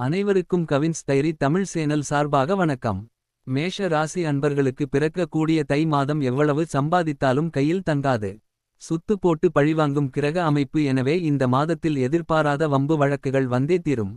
அனைவருக்கும் Cavin's diary Tamil channel சார்பாக வணக்கம். மேஷ ராசி அன்பர்களுக்கு பிறக்க கூடிய தை மாதம் எவ்வளவு சம்பாதித்தாலும் கையில் தங்காது. சுத்து போட்டு பழிவாங்கும் கிரக அமைப்பு. எனவே இந்த மாதத்தில் எதிர்பாராத வம்பு வழக்குகள் வந்தே தீரும்.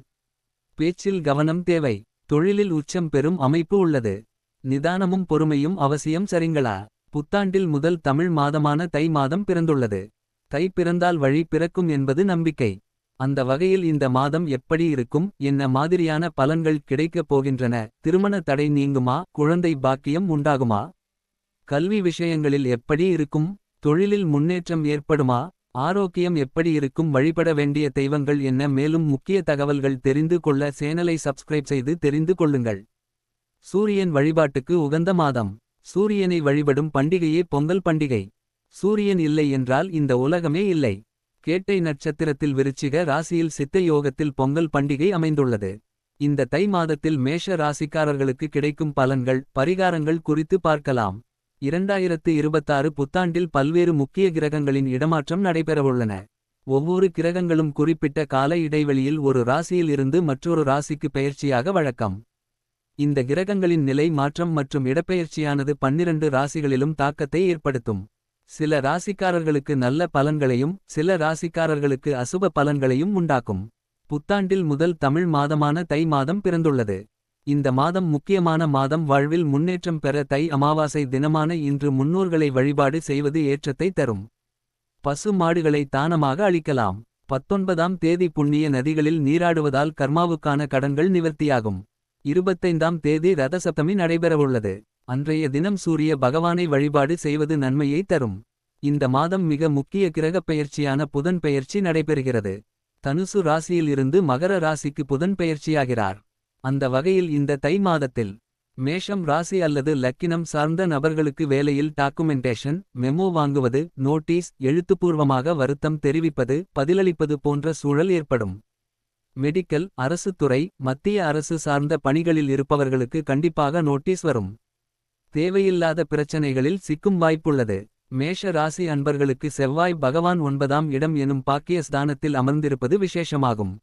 பேச்சில் கவனம் தேவை. தொழிலில் உச்சம் பெறும் அமைப்பு உள்ளது. நிதானமும் பொறுமையும் அவசியம். சரிங்களா? புத்தாண்டில் முதல் தமிழ் மாதமான தை மாதம் பிறந்துள்ளது. தை பிறந்தால் வழி பிறக்கும் என்பது நம்பிக்கை. அந்த வகையில் இந்த மாதம் எப்படி இருக்கும், என்ன மாதிரியான பலன்கள் கிடைக்கப் போகின்றன? திருமண தடை நீங்குமா? குழந்தை பாக்கியம் உண்டாகுமா? கல்வி விஷயங்களில் எப்படி இருக்கும்? தொழிலில் முன்னேற்றம் ஏற்படுமா? ஆரோக்கியம் எப்படி இருக்கும்? வழிபட வேண்டிய தெய்வங்கள் என்ன? மேலும் முக்கிய தகவல்கள் தெரிந்து கொள்ள சேனலை சப்ஸ்கிரைப் செய்து தெரிந்து கொள்ளுங்கள். சூரியன் வழிபாட்டுக்கு உகந்த மாதம். சூரியனை வழிபடும் பண்டிகையே பொங்கல் பண்டிகை. சூரியன் இல்லை என்றால் இந்த உலகமே இல்லை. கேட்டை நட்சத்திரத்தில் விருச்சிக ராசியில் சித்த யோகத்தில் பொங்கல் பண்டிகை அமைந்துள்ளது. இந்த தை மாதத்தில் மேஷ ராசிக்காரர்களுக்கு கிடைக்கும் பலன்கள், பரிகாரங்கள் குறித்து பார்க்கலாம். 2026 புத்தாண்டில் பல்வேறு முக்கிய கிரகங்களின் இடமாற்றம் நடைபெறவுள்ளன. ஒவ்வொரு கிரகங்களும் குறிப்பிட்ட கால இடைவெளியில் ஒரு ராசியில் இருந்து மற்றொரு ராசிக்கு பெயர்ச்சியாக வழக்கம். இந்த கிரகங்களின் நிலை மாற்றம் மற்றும் இடப்பெயர்ச்சியானது 12 ராசிகளிலும் தாக்கத்தை ஏற்படுத்தும். சில ராசிக்காரர்களுக்கு நல்ல பலன்களையும் சில ராசிக்காரர்களுக்கு அசுப பலன்களையும் உண்டாக்கும். புத்தாண்டில் முதல் தமிழ் மாதமான தை மாதம் பிறந்துள்ளது. இந்த மாதம் முக்கியமான மாதம். வாழ்வில் முன்னேற்றம் பெற தை அமாவாசை தினமான இன்று முன்னோர்களை வழிபாடு செய்வது ஏற்றத்தை தரும். பசு மாடுகளை தானமாக அளிக்கலாம். 19ஆம் தேதி புண்ணிய நதிகளில் நீராடுவதால் கர்மாவுக்கான கடன்கள் நிவர்த்தியாகும். 25ஆம் தேதி ரதசப்தமி நடைபெறவுள்ளது. அன்றைய தினம் சூரிய பகவானை வழிபாடு செய்வது நன்மையை தரும். இந்த மாதம் மிக முக்கிய கிரகப் பெயர்ச்சியான புதன் பெயர்ச்சி நடைபெறுகிறது. தனுசு ராசியில் இருந்து மகர ராசிக்கு புதன் பெயர்ச்சியாகிறார். அந்த வகையில் இந்த தை மாதத்தில் மேஷம் ராசி அல்லது லக்கினம் சார்ந்த நபர்களுக்கு வேலையில் டாக்குமெண்டேஷன், மெமோ வாங்குவது, நோட்டீஸ், எழுத்துப்பூர்வமாக வருத்தம் தெரிவிப்பது, பதிலளிப்பது போன்ற சூழல் ஏற்படும். மெடிக்கல், அரசு துறை, மத்திய அரசு சார்ந்த பணிகளில் இருப்பவர்களுக்கு கண்டிப்பாக நோட்டீஸ் வரும். தேவையில்லாத பிரச்சனைகளில் சிக்கும் வாய்ப்புள்ளது. மேஷ ராசி அன்பர்களுக்கு செவ்வாய் பகவான் 9ஆம் இடம் எனும் பாக்கிய ஸ்தானத்தில் அமர்ந்திருப்பது விசேஷமாகும்.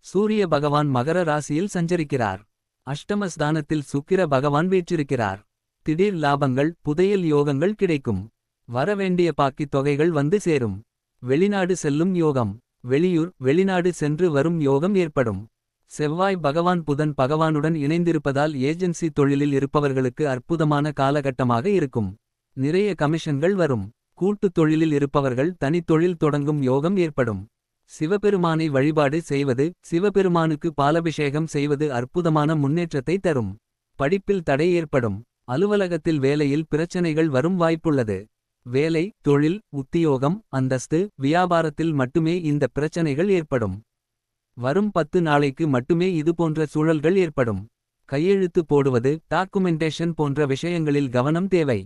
சூரிய பகவான் மகர ராசியில் சஞ்சரிக்கிறார். அஷ்டம ஸ்தானத்தில் சுக்கிர பகவான் வீற்றிருக்கிறார். திடீர் லாபங்கள், புதையல் யோகங்கள் கிடைக்கும். வரவேண்டிய பாக்கித் தொகைகள் வந்து சேரும். வெளிநாடு செல்லும் யோகம். வெளியூர், வெளிநாடு சென்று வரும் யோகம் ஏற்படும். செவ்வாய் பகவான் புதன் பகவானுடன் இணைந்திருப்பதால் ஏஜென்சி தொழிலில் இருப்பவர்களுக்கு அற்புதமான காலகட்டமாக இருக்கும். நிறைய கமிஷன்கள் வரும். கூட்டுத் தொழிலில் இருப்பவர்கள் தனித்தொழில் தொடங்கும் யோகம் ஏற்படும். சிவபெருமானை வழிபாடு செய்வது, சிவபெருமானுக்கு பாலபிஷேகம் செய்வது அற்புதமான முன்னேற்றத்தை தரும். படிப்பில் தடை ஏற்படும். அலுவலகத்தில் வேலையில் பிரச்சனைகள் வரும் வாய்ப்புள்ளது. வேலை, தொழில், உத்தியோகம், அந்தஸ்து, வியாபாரத்தில் மட்டுமே இந்த பிரச்சனைகள் ஏற்படும். வரும் 10 நாளைக்கு மட்டுமே இதுபோன்ற சூழல்கள் ஏற்படும். கையெழுத்து போடுவது, டாக்குமெண்டேஷன் போன்ற விஷயங்களில் கவனம் தேவை.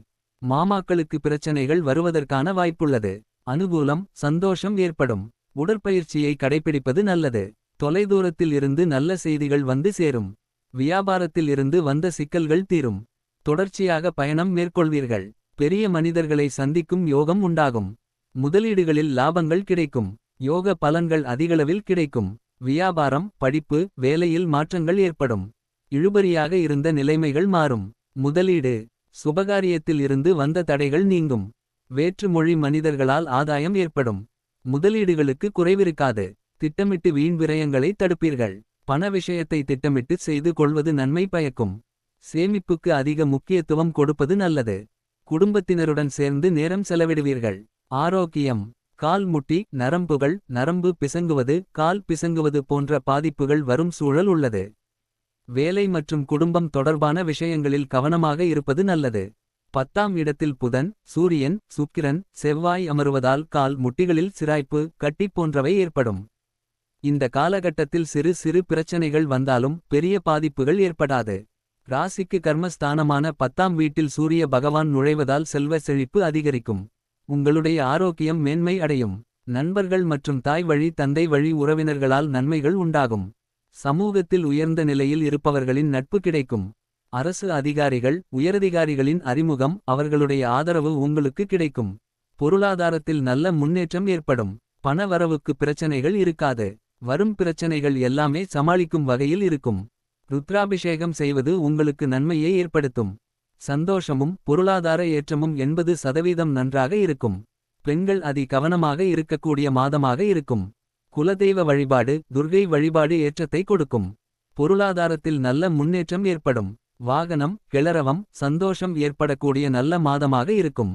மாமாக்களுக்கு பிரச்சனைகள் வருவதற்கான வாய்ப்புள்ளது. அனுகூலம், சந்தோஷம் ஏற்படும். உடற்பயிற்சியை கடைபிடிப்பது நல்லது. தொலைதூரத்தில் இருந்து நல்ல செய்திகள் வந்து சேரும். வியாபாரத்தில் இருந்து வந்த சிக்கல்கள் தீரும். தொடர்ச்சியாக பயணம் மேற்கொள்வீர்கள். பெரிய மனிதர்களை சந்திக்கும் யோகம் உண்டாகும். முதலீடுகளில் லாபங்கள் கிடைக்கும். யோக பலன்கள் அதிகளவில் கிடைக்கும். வியாபாரம், படிப்பு, வேலையில் மாற்றங்கள் ஏற்படும். இழுபறியாக இருந்த நிலைமைகள் மாறும். முதலீடு, சுபகாரியத்தில் இருந்து வந்த தடைகள் நீங்கும். வேற்று மொழி மனிதர்களால் ஆதாயம் ஏற்படும். முதலீடுகளுக்கு குறைவிருக்காது. திட்டமிட்டு வீண் விரயங்களை தடுப்பீர்கள். பண விஷயத்தை திட்டமிட்டு செய்து கொள்வது நன்மை பயக்கும். சேமிப்புக்கு அதிக முக்கியத்துவம் கொடுப்பது நல்லது. குடும்பத்தினருடன் சேர்ந்து நேரம் செலவிடுவீர்கள். ஆரோக்கியம், கால் முட்டி, நரம்புகள், நரம்பு பிசங்குவது, கால் பிசங்குவது போன்ற பாதிப்புகள் வரும் சூழல் உள்ளது. வேலை மற்றும் குடும்பம் தொடர்பான விஷயங்களில் கவனமாக இருப்பது நல்லது. 10ஆம் இடத்தில் புதன், சூரியன், சுக்கிரன், செவ்வாய் அமருவதால் கால் முட்டிகளில் சிராய்ப்பு, கட்டி போன்றவை ஏற்படும். இந்த காலகட்டத்தில் சிறு சிறு பிரச்சனைகள் வந்தாலும் பெரிய பாதிப்புகள் ஏற்படாது. ராசிக்கு கர்மஸ்தானமான 10ஆம் வீட்டில் சூரிய பகவான் நுழைவதால் செல்வ செழிப்பு அதிகரிக்கும். உங்களுடைய ஆரோக்கியம் மேன்மை அடையும். நண்பர்கள் மற்றும் தாய் வழி, தந்தை வழி உறவினர்களால் நன்மைகள் உண்டாகும். சமூகத்தில் உயர்ந்த நிலையில் இருப்பவர்களின் நட்பு கிடைக்கும். அரசு அதிகாரிகள், உயரதிகாரிகளின் அறிமுகம், அவர்களுடைய ஆதரவு உங்களுக்கு கிடைக்கும். பொருளாதாரத்தில் நல்ல முன்னேற்றம் ஏற்படும். பண வரவுக்கு பிரச்சனைகள் இருக்காது. வரும் பிரச்சனைகள் எல்லாமே சமாளிக்கும் வகையில் இருக்கும். ருத்ராபிஷேகம் செய்வது உங்களுக்கு நன்மையை ஏற்படுத்தும். சந்தோஷமும் பொருளாதார ஏற்றமும் 80% நன்றாக இருக்கும். பெண்கள் கவனமாக இருக்கக்கூடிய மாதமாக இருக்கும். குலதெய்வ வழிபாடு துர்கை வழிபாடு ஏற்றத்தை கொடுக்கும். பொருளாதாரத்தில் நல்ல முன்னேற்றம் ஏற்படும். வாகனம் கிளறவம் சந்தோஷம் ஏற்படக்கூடிய நல்ல மாதமாக இருக்கும்.